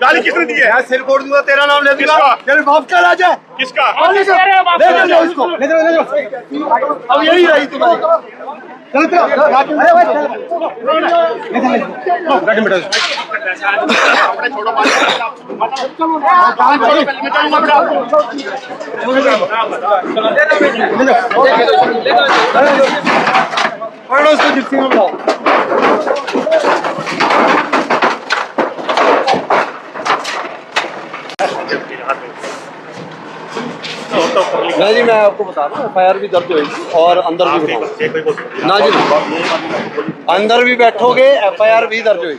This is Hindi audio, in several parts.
गाली किसने दी है? सिर फोड़ दूंगा, तेरा नाम ले दूंगा, तेरे बाप का राज है। किसका? ले जाओ इसको, ले जाओ। अब यही रही तुम्हारी। उसको जिप्सी में बुलाओ। नहीं जी, मैं आपको बता रहा हूँ, FIR भी दर्ज होगी और अंदर भी बताऊँ ना जी, अंदर भी बैठोगे FIR भी दर्ज होगी।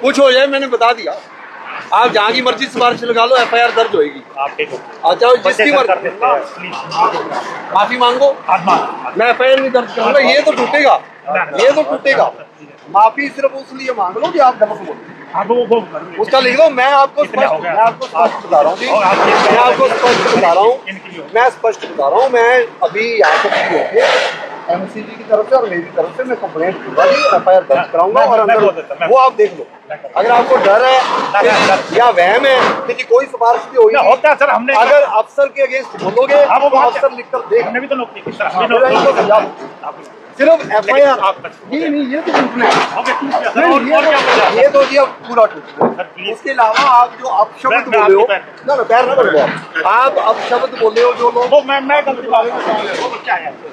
कुछ हो जाए मैंने बता दिया, आप जहाँ की मर्जी सिफारिश लगा लो, FIR दर्ज होगी। अच्छा, जिसकी मर्जी माफी मांगो, मैं FIR नहीं दर्ज करूँगा। ये तो टूटेगा, ये तो टूटेगा। माफी सिर्फ उसलिए मांग लो कि आप गलत बोलो, उसका लिख दो। मैं आपको स्पष्ट बता रहा हूँ जी, मैं आपको स्पष्ट बता रहा हूँ, मैं स्पष्ट बता रहा हूँ। मैं अभी यहाँ से फ्री होके MCG की तरफ से और मेरी तरफ से मैं कंप्लेंट करूँगा जी, FIR दर्ज कराऊंगा और अंदर वो आप देख लो। अगर आपको डर है या वहम है कि कोई सिफारिश भी होगी, होता है सर, हमने अगर अफसर के अगेंस्ट बोलोगे तो अफसर लिखकर देख, हमने भी तो लोग सिर्फ FIR नहीं, ये तो टूटना है, ये तो जी अब पूरा टूट गया। इसके अलावा आप जो अपशब्द बोले हो ना, पैर ना बोलो आप अपशब्द बोले हो जो लोग, मैं गलती बात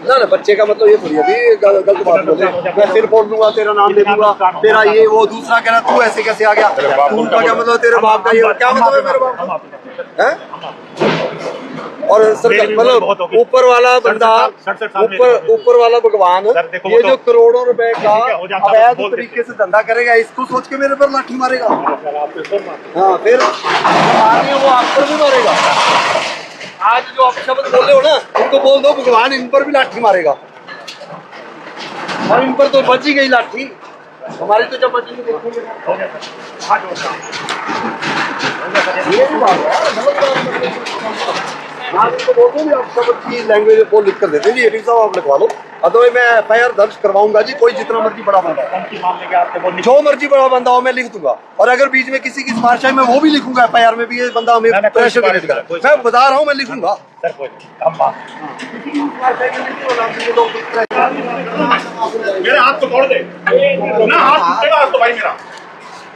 ना बच्चे का मतलब ये थोड़ी अभी गलत बात बोले, मैं सिर फोड़ दूंगा, तेरा नाम ले दूंगा, तेरा ये वो। दूसरा कह रहा तू ऐसे कैसे आ गया, तू का क्या मतलब, तेरे बाप का ये क्या मतलब है, मेरे बाप का है। और सरकार मतलब ऊपर वाला बंदा, ऊपर वाला भगवान, ये जो करोड़ों रुपए का अवैध तरीके से धंधा करेगा, इसको सोच के मेरे पर लाठी मारेगा। हाँ, फिर वो आप पर भी मारेगा। आज जो अपशब्द बोले हो ना, उनको बोल दो भगवान इन पर भी लाठी मारेगा, और इन पर तो बच ही गई लाठी, हमारी तो जब बची नहीं देखोगे। की लैंग्वेज वो लिख कर देते जी, साहब आप लिखवा लो, अदरवाइज मैं FIR दर्ज करवाऊंगा जी। कोई जितना मर्जी बड़ा बंदा, जो मर्जी बड़ा बंदा हो मैं लिख दूंगा, और अगर बीच में किसी की सिफारिश है मैं वो भी लिखूंगा FIR में भी, ये बंदा हमें प्रेशर करेगा। मैं बता रहा हूँ, मैं लिखूंगा। मेरे हाथ को तोड़ दे ना, हाथ टूटेगा तो भाई मेरा।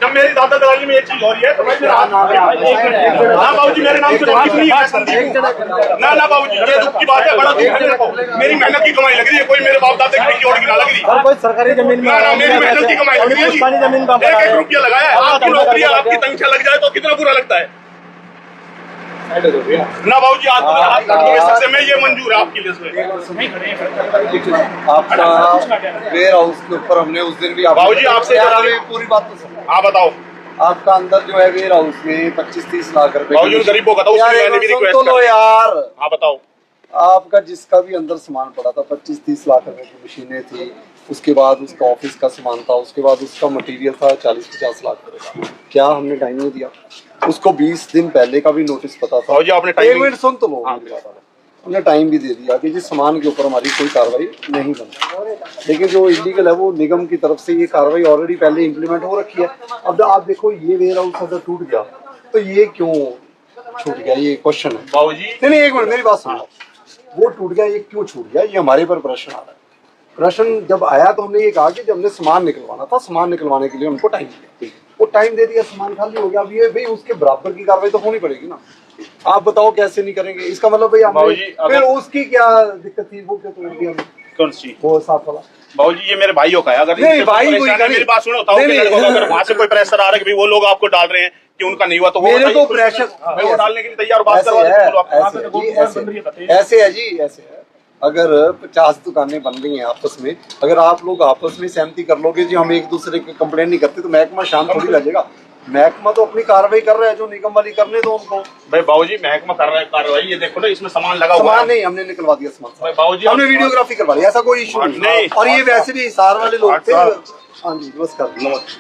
जब मेरी दादा दलाली में ये चीज हो रही है तो भाई मेरा ना बाबूजी, मेरे नाम से नहीं है ना बाबूजी, ये दुख की बात है, बड़ा दुख है। मेरी मेहनत की कमाई लग रही है, कोई मेरे बाप दादा की जोड़ की ना लग रही। कोई सरकारी जमीन में मेरी मेहनत की कमाई लग रही है, 1-1 रुपया लगाया है। आपकी नौकरी आपकी तनख्वाह लग जाए तो कितना बुरा लगता है ना बाबूजी। सबसे में ये मंजूर है आपकी लिस्ट में। आपका वेयर हाउस के ऊपर हमने उस दिन भी बाबूजी आपसे पूरी बात तो सुनो। हाँ बताओ, आपका अंदर जो है वेयर हाउस में 25-30 लाख रुपए गरीबों का था, उसमें भी रिक्वेस्ट लो यार। हाँ बताओ, आपका जिसका भी अंदर सामान पड़ा था 25-30 लाख रुपए की मशीनें थी, उसके बाद उसका ऑफिस का सामान था, उसके बाद उसका मटेरियल था 40-50 लाख रुपए का। क्या हमने टाइम नहीं दिया उसको? 20 दिन पहले का भी नोटिस पता था। आपने टाइम, एक मिनट सुन तो लो, हमने टाइम भी दे दिया कि जिस सामान के ऊपर हमारी कोई कार्रवाई नहीं बनती, लेकिन जो इलीगल है वो निगम की तरफ से ये कार्रवाई ऑलरेडी पहले इम्प्लीमेंट हो रखी है। अब आप देखो, ये वेयर हाउस अगर टूट गया तो ये क्यों छूट गया, ये क्वेश्चन है बाबूजी। नहीं, एक मिनट मेरी बात सुनो। वो टूट गया, ये क्यों छूट गया, ये हमारे पर प्रश्न आ रहा है। प्रश्न जब आया तो हमने ये कहा कि जब हमने सामान निकलवाना था, सामान निकलवाने के लिए उनको टाइम दिया, वो टाइम दे दिया, सामान खाली हो गया। अब ये भाई उसके बराबर की कार्रवाई तो होनी पड़ेगी ना। आप बताओ कैसे नहीं करेंगे? इसका मतलब भाई फिर उसकी क्या दिक्कत थी, वो क्या तोड़ दिया? कौन सी? वो साथ वाला बाबूजी, ये मेरे भाइयों का है। अगर नहीं भाई, मेरी बात सुनो, अगर वहाँ से कोई प्रेशर आ रहा है कि वो लोग आपको डाल रहे हैं कि उनका नहीं हुआ, तो मेरे को प्रेशर वो डालने के लिए तैयार, बात करवा ऐसे है जी, ऐसे है। अगर 50 दुकानें बन रही हैं आपस में, अगर आप लोग आपस में सहमति कर लोगे जी हम एक दूसरे की कंप्लेन नहीं करते, तो महकमा शांत थोड़ी रह जाएगा। महकमा तो अपनी कार्रवाई कर रहा है, जो निगम वाली करने दो उनको। भाई बाबूजी महकमा कर रहा है कार्रवाई, ये देखो ना इसमें सामान लगा हुआ सामान है। नहीं, हमने निकलवा दिया सामान। भाई बाबूजी हमने वीडियोग्राफी करवा ली, ऐसा कोई इशू नहीं। और ये वैसे भी हिसार वाले लोग थे। हाँ जी नमस्कार।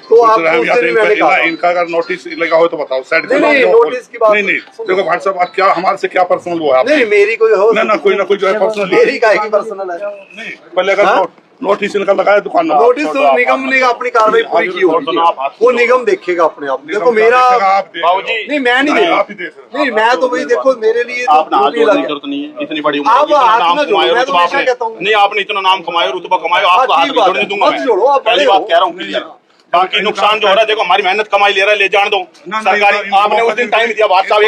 तो आप मैंने कहा इनका अगर नोटिस लगा हो तो बताओ। साइड नहीं नोटिस की बात नहीं देखो भाई साहब, आप क्या हमारे से क्या पर्सनल वो है? नहीं मेरी कोई हो ना कोई जो है पर्सनल, मेरी का ही पर्सनल है। नहीं पहले अगर नोटिस इनका लगाया दुकान में, नोटिस तो निगम ने अपनी कार्रवाई पूरी की होगी, वो निगम देखेगा अपने आप। देखो मेरा बाबूजी नहीं, मैं नहीं आप ही देख देख रहे नहीं, मैं तो भाई देखो मेरे लिए तो आपने हाथ ड्यूटी जोड़ने की लग जरूरत नहीं है, इतनी बड़ी आप उम्र हाथ नाम ना जोड़ो, कमाए मैं तो रुतबा हमेशा आपने कहता हूँ। नहीं, आपने इतना नाम कमाए रुतबा कमाए, आपको हाथ अच्छी नहीं बात जोड़ने है, दूंगा मत जोड़ो, मैं। आप पहली बड़े बात हो। कह रहा हूँ, बाकी नुकसान जो हो रहा है देखो हमारी मेहनत कमाई ले रहा है, ले जान दो सरकारी। आपने उस दिन टाइम दिया, बात साहब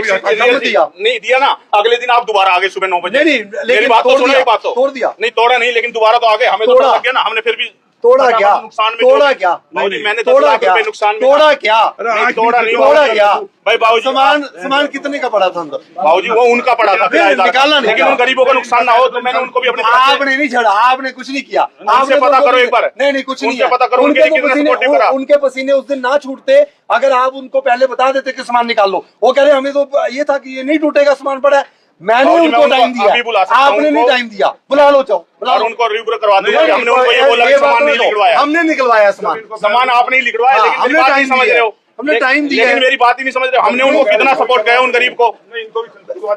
नहीं दिया ना, अगले दिन आप दोबारा आ गए सुबह 9 बजे। नहीं, मेरी लेकिन बात तो तोड़ सुनो, दिया, एक बात तो तोड़ दिया। नहीं तोड़ा नहीं, लेकिन दोबारा तो आ गए, हमें तो तोड़ा। पता लग गया ना, हमने फिर भी तोड़ा क्या, नुकसान में तोड़ा क्या, बाबूजी मैंने तोड़ा क्या, नुकसान में तोड़ा क्या, नहीं, तोड़ा नहीं, तोड़ा क्या भाई बाबूजी सामान कितने का पड़ा था अंदर? बाबूजी वो उनका पड़ा था, निकालना नहीं, लेकिन उन गरीबों को नुकसान ना हो तो मैंने उनको भी अपने आपने नहीं छड़ा, आपने कुछ नहीं किया। आपसे पता करो एक बार। नहीं कुछ नहीं उनसे है। पता करो, उनके उनके तो कितने पसीने, supportive करा। उनके पसीने उस दिन ना छूटते अगर आप उनको पहले बता देते कि सामान निकाल लो। वो कह रहे हमें तो ये था कि ये नहीं टूटेगा, सामान पड़ा है। मैंने बाबूजी, उनको मैं उनको टाइम दिया, अभी बुला सकता हूं आपने नहीं उनको। टाइम दिया। बुला लो, जाओ बुला और लो। उनको रिव्यू करवा दूंगा कि हमने उनको ये बोला कि ये सामान बात नहीं तो लिखवाया, हमने निकलवाया सामान। सामान आपने ही लिखवाया, हाँ, लेकिन मेरी हमने बात नहीं टाइम समझ दिया रहे हो। हमने टाइम दिया लेकिन है। मेरी बात ही नहीं समझ रहे हो, हमने उनको कितना सपोर्ट किया उन गरीब को।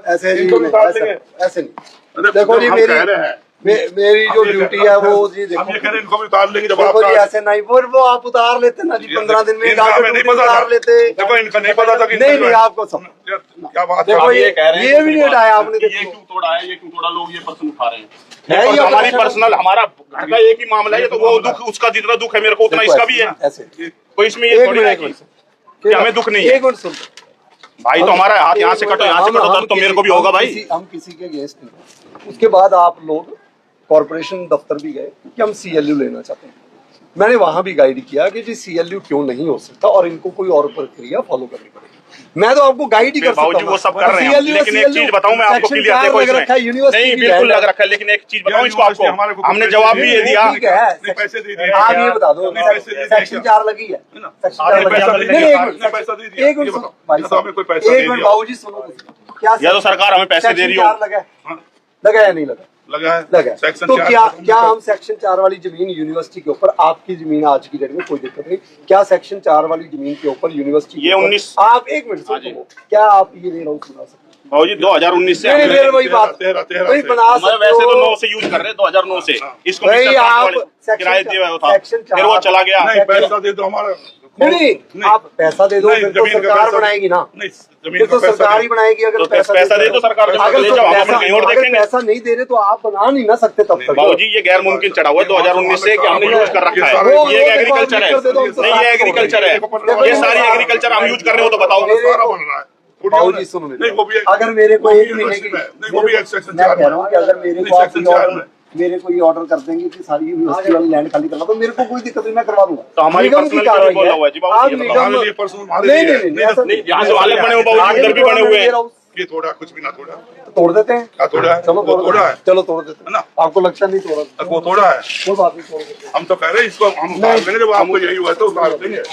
ऐसे इनको भी साथ लेंगे। ऐसे नहीं। देखो जी हम मेरी कह रहे हैं। मेरी जो ड्यूटी है वो जी देखो, हम ये कह रहे हैं इनको भी उतार लेंगे जब देखो जी आप ऐसे नहीं, वो आप उतार लेते ना जी 15 दिन में इनका हमें नहीं पता उतार था। लेते। देखो इनका नहीं पता था कि नहीं आपको सब क्या बात देखो है। ये ये भी नहीं हटाया आपने। ये देखो क्यों तोड़ा है, ये क्यों तोड़ा, लोग ये प्रश्न उठा रहे हैं। है ये हमारी पर्सनल- पर्सनल, हमारा घर का एक ही मामला है, तो वो दुख उसका जितना दुख है मेरे को उतना देखो इसका भी है। ऐसे कोई इसमें ये थोड़ी है कि हमें दुख नहीं है। एक मिनट सुन भाई तो हमारा हाथ यहाँ से कटो, यहाँ से कटो, दर्द तो मेरे को भी होगा भाई। हम किसी के अगेंस्ट नहीं। उसके बाद आप लोग कॉर्पोरेशन दफ्तर भी गए कि हम CLU लेना चाहते हैं। मैंने वहां भी गाइड किया कि जी CLU क्यों नहीं हो सकता और इनको कोई और प्रक्रिया फॉलो करनी पड़ेगी। मैं तो आपको गाइड ही कर सकता हूं। बाबूजी वो सब कर रहे हैं, लेकिन एक चीज बताऊं मैं आपको क्लियर, देखो इसमें नहीं बिल्कुल लग रखा है, लेकिन एक चीज बताऊं इसको आपको, हमने जवाब भी ये दिया। ठीक है, पैसे दे दिए। आप ये बता दो सेक्शन 4 लगी है, सेक्शन 4 लगी है। नहीं, एक मिनट भाई साहब, एक मिनट बाबूजी सुनो, क्या या तो सरकार हमें पैसे दे रही हो। लगा या नहीं लगा? लगा है लगा। सेक्शन तो 4 क्या हम सेक्शन 4 वाली जमीन यूनिवर्सिटी के ऊपर, आपकी जमीन आज की डेट में कोई दिक्कत नहीं, क्या सेक्शन 4 वाली जमीन के ऊपर यूनिवर्सिटी ये 19 आप एक मिनट सुनो, क्या आप ये रेट हाउस बना सकते हैं? बाबूजी 2019 से नहीं, हमने- फिर वही बात, 13 वही बना मैं सकते वैसे तो हो। 9 से यूज कर रहे हैं, 2009 से इसको भाई, मिस्टर आप वाले सेक्शन किराए दिया हुआ था, सेक्शन फिर वो 4 चला गया। नहीं पैसा दे दो हमारा। नहीं, आप पैसा दे दो, नहीं, फिर तो जमीन का सरकार पैसा- बनाएगी ना, नहीं फिर जमीन तो का पैसा सरकार ही बनाएगी। अगर तो पैसा दे दो सरकार, जब अगर ले तो जाओ, हम पैसा कहीं और अगर देखेंगे। पैसा नहीं दे रहे तो आप बना नहीं ना सकते तब तक। बाबूजी ये गैर मुमकिन चढ़ा हुआ है 2019 से कि हमने यूज कर रखा है, वो ये एग्रीकल्चर है, कर दे दो, हमसे नहीं ये एग्रीकल्चर है, देखो, ये सारी एग्रीकल्चर हम यूज कर रहे हो तो बताओ। सारा बन रहा है। बाबूजी सुनो मेरी नहीं वो भी बात। अगर मेरे को एक महीने की, नहीं वो भी सेक्शन मैं 4 कह रहा हूँ कि अगर मेरे नहीं, को आप सेक्शन कोई 4 ऑर्डर में। मेरे को ये ऑर्डर कर देंगे कि सारी यूनिवर्सिटी वाली लैंड खाली करवा दो, मेरे को कोई दिक्कत नहीं, मैं करवा दूंगा। तो हमारी निगम पर्सनल की क्यों कार्रवाई बोला है। हुआ है जी बाबू, आप ये बताओ। निगम हमारे लिए पर्सनल हमारे नहीं लिए नहीं नहीं ऐसा नहीं, यहाँ से वाले बने हुए बाबूजी, आगे उधर भी बने हुए हैं। ये थोड़ा कुछ भी ना थोड़ा तोड़ देते हैं, क्या थोड़ा है चलो वो थोड़ा है चलो तोड़ देते है ना? हैं। आपको लगता नहीं तोड़ा, वो थोड़ा है। कोई बात नहीं, तोड़ देते हैं। हम तो कह रहे हैं इसको हम उतार देंगे, जब आपको यही हुआ तो उतार देंगे।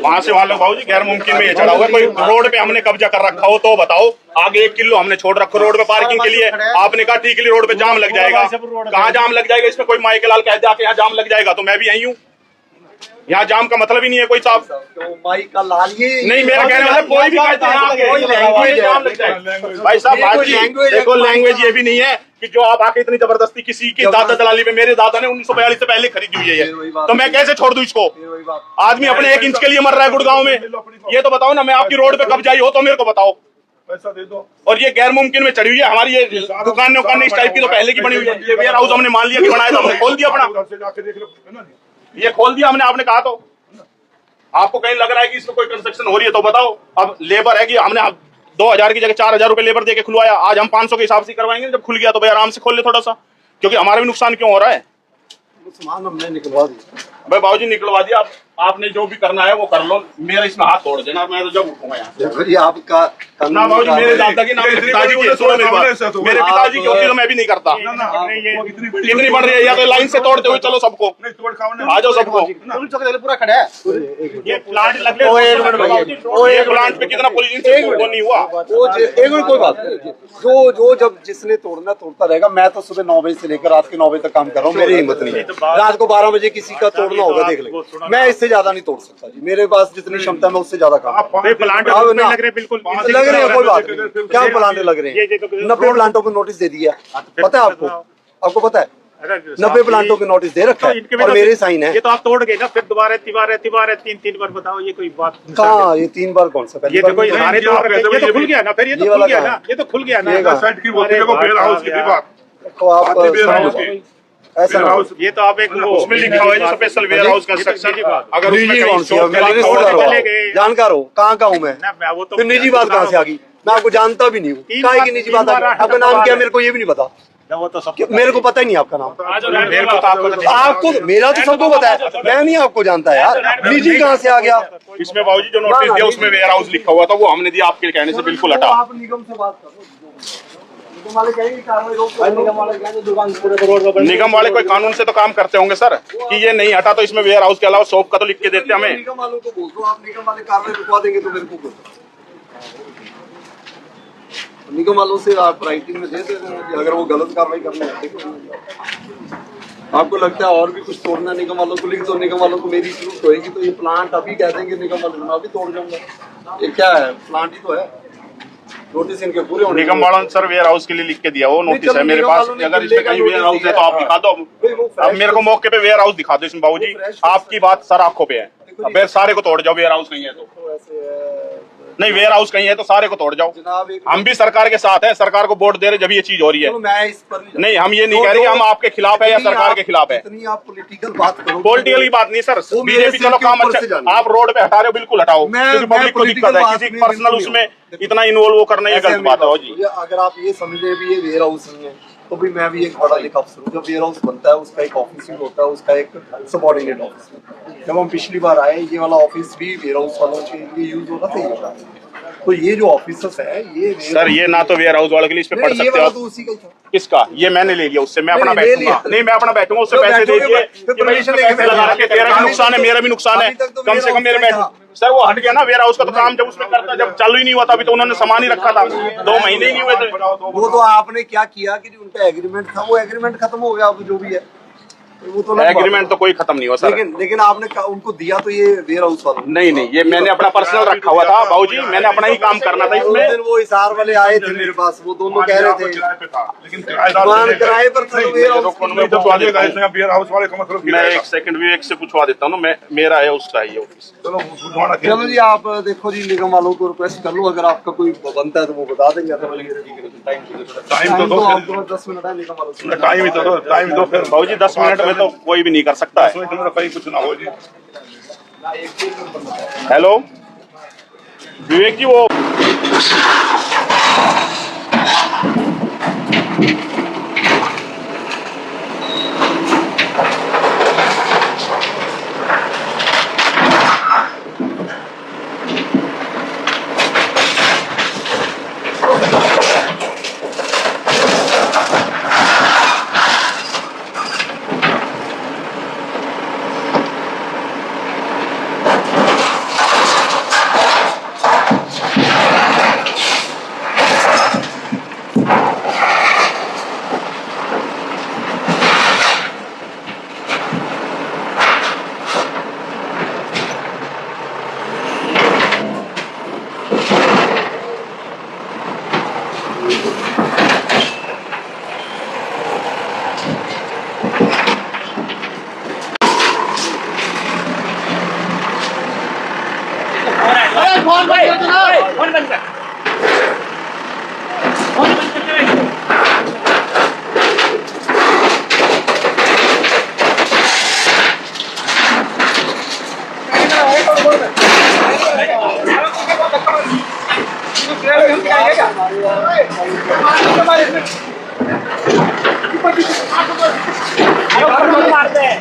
वहाँ से वहाँ लोग बाबूजी गैर मुमकिन में ये चढ़ा हुआ है। कोई रोड पे हमने कब्जा कर रखा हो तो बताओ, आगे 1 किलो हमने छोड़ रखो रोड पे पार्किंग के लिए, आपने कहा ठीक है रोड पे जाम लग जाएगा। कहाँ जाम लग जाएगा? इसमें कोई माइक लाल कह दिया कि यहाँ जाम लग जाएगा, तो मैं भी आई हूँ। यहाँ जाम का मतलब ही नहीं है कोई साहब, तो माइक का लाल ये नहीं मेरा कहने मतलब कोई भी कहते हैं यहाँ कोई के लैंग्वेज है। जाम लग जाए। भाई साहब ये कोई बात लैंग्वेज है, देखो, कोई लैंग्वेज ये भी नहीं है कि जो आप आके इतनी जबरदस्ती किसी की दादा दलाली पे, मेरे दादा ने 1942 से पहले खरीदी हुई है, तो मैं कैसे छोड़ दूं इसको? फिर वही बात। आदमी अपने 1 इंच के लिए मर रहा है गुड़गांव में, ये तो बताओ ना। मैं आपकी रोड पे कब्जा हो तो मेरे को बताओ। पैसा दे दो। और ये गैर मुमकिन में चढ़ी हुई है हमारी, ये दुकान उकान इस टाइप की तो पहले की बनी हुई है। ये वेयर हाउस हमने मान लिया कि बनाया था, हमने खोल दिया अपना, उधर से जाके देख लो, है ना? ये खोल दिया हमने। आपने कहा तो आपको कहीं लग रहा है कि इसमें कोई कंस्ट्रक्शन हो रही है तो बताओ। अब लेबर है कि हमने 2000 की जगह 4000 रुपए लेबर देके खुलवाया, आज हम 500 के हिसाब से करवाएंगे। जब खुल गया तो भाई आराम से खोल ले थोड़ा सा, क्योंकि हमारा भी नुकसान क्यों हो रहा है। सामान हमने निकलवा दिया। भाई बाबूजी निकलवा दिया, आपने जो भी करना है वो कर लो, मेरा इसमें हाथ तोड़ देना, मैं तो जब उठूंगा यहाँ से। देखो जी आपका ना बाबूजी मेरे दादा की, ना मेरे पिताजी की, सुनो मेरी बात, मेरे पिताजी की होती तो मैं भी नहीं करता। कितनी बढ़ रही है, या तो लाइन से तोड़ते हुए चलो सबको, आ जाओ सबको। पूरा खड़ा है ये प्लांट लग रहे, ये प्लांट पे कितना पोल्यूशन वो नहीं हुआ। एक मिनट कोई बात नहीं, जो जब जिसने तोड़ना तोड़ता रहेगा। मैं तो सुबह 9 बजे से लेकर रात के 9 बजे तक काम कर रहा हूँ, मेरी हिम्मत नहीं है। रात को 12 बजे किसी का तोड़ना होगा देख लेंगे, मैं इससे ज्यादा नहीं तोड़ सकता जी, मेरे पास जितनी क्षमता है मैं उससे ज्यादा काम प्लांट लग रहे, बिल्कुल लग रहे हैं, कोई बात नहीं। क्या प्लांट लग रहे हैं? 90 प्लांटों को नोटिस दे दिया, पता है आपको? आपको पता है 90 प्लांटों के नोटिस दे रखा है और मेरे साइन है। ये तो आप तोड़ गए ना, फिर दोबारा तिबारा तीन बार बताओ, ये कोई बात कहाँ? ये 3 बार कौन सा? ये तो कोई सारे तो खुल गया ना, फिर ये तो खुल गया ना, ये तो खुल गया ना। ऐसा ना, ये तो आप एक उसमें लिखा हुआ है जो स्पेशल वेयर हाउस कंस्ट्रक्शन, अगर निजी कौन सी है? मेरे रिश्तेदार जानकार हो, कहाँ का हूँ मैं? फिर निजी बात कहाँ से आ गई? मैं आपको जानता भी नहीं हूँ, काहे की निजी बात आ गई? आपका नाम क्या है मेरे को ये भी नहीं पता, वो तो सब मेरे को पता ही नहीं आपका नाम। मेरे को तो आपको मेरा तो सबको पता है, मैं नहीं आपको जानता यार, निजी कहाँ से आ गया? इसमें बाबूजी जो नोटिस दिया उसमें वेयर हाउस लिखा हुआ था, वो हमने दिया, आपके कहने से बिल्कुल हटा। आप निगम से बात करो, निगम वाले कहेंगे कार्रवाई रोक, निगम वाले कहेंगे दुकान पूरे निगम वाले कोई कानून से तो काम करते होंगे सर, कि ये नहीं हटा तो इसमें वेयर हाउस के अलावा शॉप का तो लिख के देते हमें। निगम वालों को बोल दो, आप निगम वाले कार्रवाई रुकवा देंगे तो मेरे को बोलो, निगम वालों से आप राइटिंग में दे देंगे कि अगर वो गलत कार्रवाई करने आपको लगता है और भी कुछ तोड़ना, निगम वालों को लिख दो, निगम वालों को मेरी जरूरत होगी तो ये प्लांट अभी कह देंगे निगम वालों मैं अभी तोड़ जाऊंगा। ये क्या है? प्लांट ही तो है, नोटिस इनके पूरे होने। निगम वालों ने सर वेयर हाउस के लिए लिख के दिया, वो नोटिस है मेरे पास, अगर इसमें कहीं वेयर हाउस है तो आप दिखा दो। अब मेरे को मौके पे वेयर हाउस दिखा दो इसमें बाबूजी, आपकी बात सर आंखों पे है, अब सारे को तोड़ जाओ, वेयर हाउस नहीं है तो नहीं, वेयर हाउस कहीं है तो सारे को तोड़ जाओ। हम भी सरकार के साथ है, सरकार को वोट दे रहे जब ये चीज हो रही है। मैं इस पर नहीं, हम ये नहीं कह रहे कि हम आपके खिलाफ है या सरकार के खिलाफ है। आप पॉलिटिकल बात करो, पॉलिटिकल की बात नहीं सर, बीजेपी चलो काम अच्छा, आप रोड पे हटा रहे हो बिल्कुल हटाओ, क्योंकि पब्लिक को दिक्कत है, किसी पर्सनल उसमें इतना इन्वॉल्व वो करना ये गलत बात है जी। अगर आप ये समझे भी ये वेयर हाउस नहीं है तो भी मैं भी एक बड़ा लिखा अफसर हूँ। जब वेयर हाउस बनता है उसका एक ऑफिस होता है, उसका एक सबऑर्डिनेट ऑफिस। जब हम पिछली बार आए ये वाला ऑफिस भी वेयर हाउस वालों के लिए यूज होना चाहिए, तो ये जो ऑफिसर्स है ये सर ये ना तो वेयर हाउस वाले के लिए इस पे पढ़ सकते हो आप। तो उसी का था। किसका? ये मैंने ले लिया उससे, मैं अपना बैठूंगा नहीं, मैं अपना बैठूंगा उससे पैसे दे दिए, तेरा भी नुकसान है मेरा भी नुकसान है, कम से कम मेरे बैठ। सर वो हट गया ना वेयर हाउस का, तो काम जब उसमें करता जब चालू ही नहीं हुआ था, अभी तो उन्होंने सामान ही रखा था, 2 महीने ही नहीं हुए थे। वो तो आपने क्या किया कि उनका एग्रीमेंट था, वो एग्रीमेंट खत्म हो गया, अब जो भी है वो तो एग्रीमेंट तो कोई खत्म नहीं हुआ सर। लेकिन आपने उनको दिया तो ये वेयर हाउस वालों नहीं, ये मैंने अपना पर्सनल रखा हुआ था बाबूजी, मैंने अपना ही काम करना था इसमें। वो हिसार वाले आए थे मेरे पास, वो दोनों कह रहे थे किराए पर था, मैं एक सेकंड भी एक से पूछवा देता हूँ ना, मेरा है उसका ही ऑफिस। चलो जी आप देखो जी, निगम वालों को रिक्वेस्ट कर लो, अगर आपका कोई बनता है तो वो बता देंगे। टाइम तो आपको 10 मिनट है, निगम वालों से टाइम दो फिर बाबूजी, 10 मिनट में तो कोई भी नहीं कर सकता है। कुछ ना हो जी। हेलो विवेक जी, वो मारते हैं।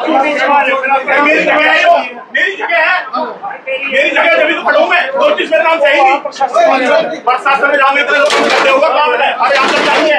मेरी जगह है वो, मेरी जगह है, मेरी जगह जब तो खड़ा हूं मैं। नोटिस मेरा नाम सही नहीं, प्रशासन में जाने करते होगा काम है। अरे अंदर जाइए,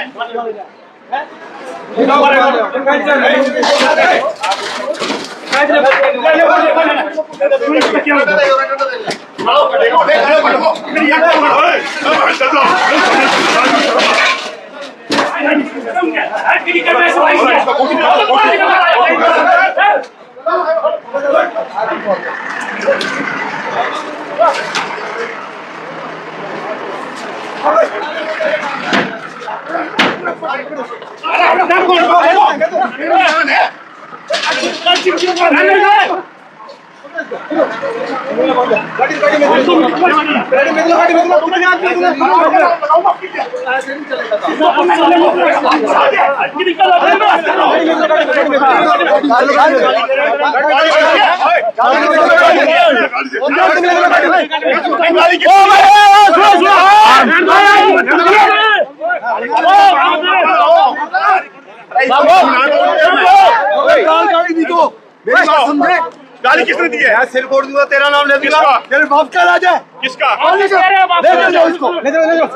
मेरी बात समझे। गाली किसने दी है? मैं सिर फोड़ दूंगा, तेरा नाम ले दूंगा, तेरे बाप का राज है। किसका? ले जाओ इसको, ले जाओ।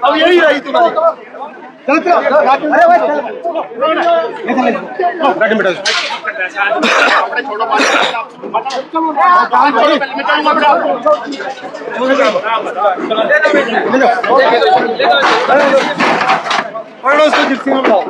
अब यही रही तुम्हारी। चल चल, अरे भाई चल। उसको जिप्सी में बुलाओ।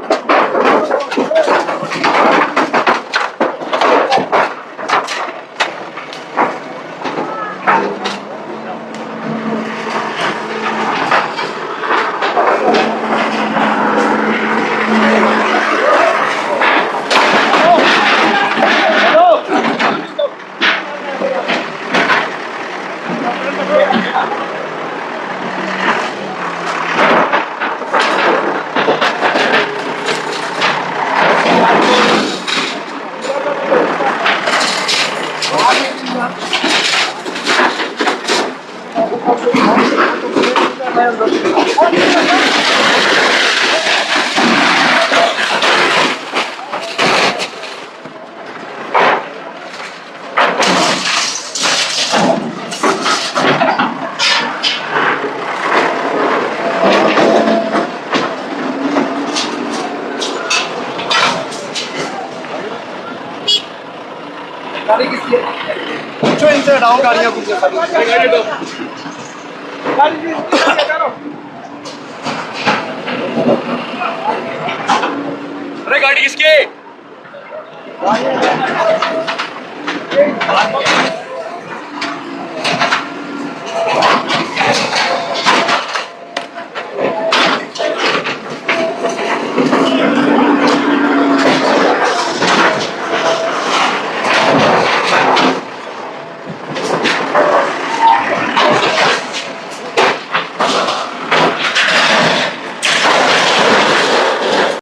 पूछो इनसे, हटाओ गाड़ियां।